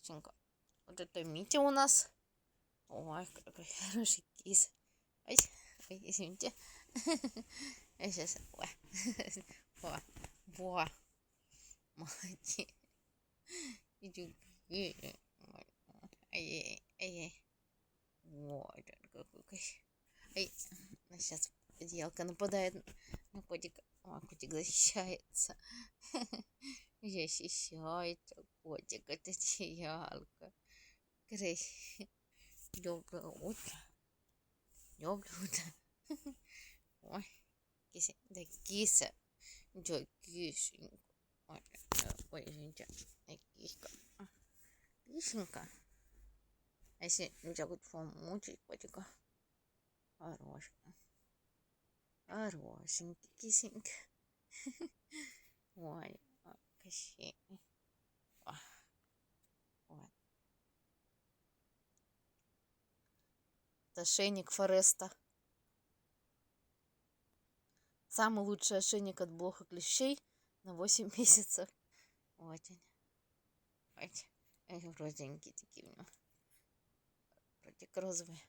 Кисенька. Вот это Митя у нас. Ой, какой хороший кис. Ой, ой, извините. Я сейчас... Во, во. Молодец. Иди. Ай. Вот он какой. Ай, сейчас одеялка нападает на котика. О, котик защищается. Защищается котик от одеялка. Доброе утро. Доброе утро. Ой, кися, да киса. Да кисенька. Ой, извините. Киска. Кисенька. А если нельзя будет помучить котика? Хорошенький кисенька. Ой, кощей. Вот. Это ошейник Фореста. Самый лучший ошейник от блох и клещей на 8 месяцев. Вот он. Вот. Розовенькие такие у него. Вроде розовые.